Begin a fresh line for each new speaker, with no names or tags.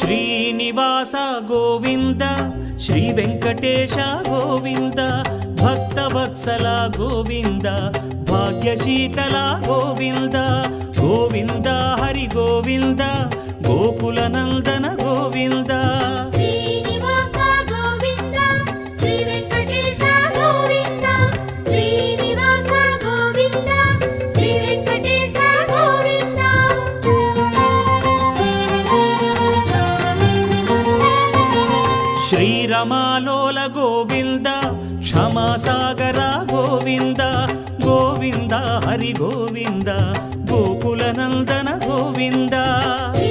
Srinivasa Govinda Shri Venkatesha Govinda Bhaktavatsala Govinda భాగ్యశీతల Govinda Govinda Hari Govinda Gokula Nandana Govinda
Srinivasa Govinda Shri Venkatesha Govinda Srinivasa Govinda Shri Venkatesha Govinda
శ్రీరమాలోల Govinda క్షమాసాగర Govinda Govinda Hari Govinda Gokula Nandana Govinda
Shri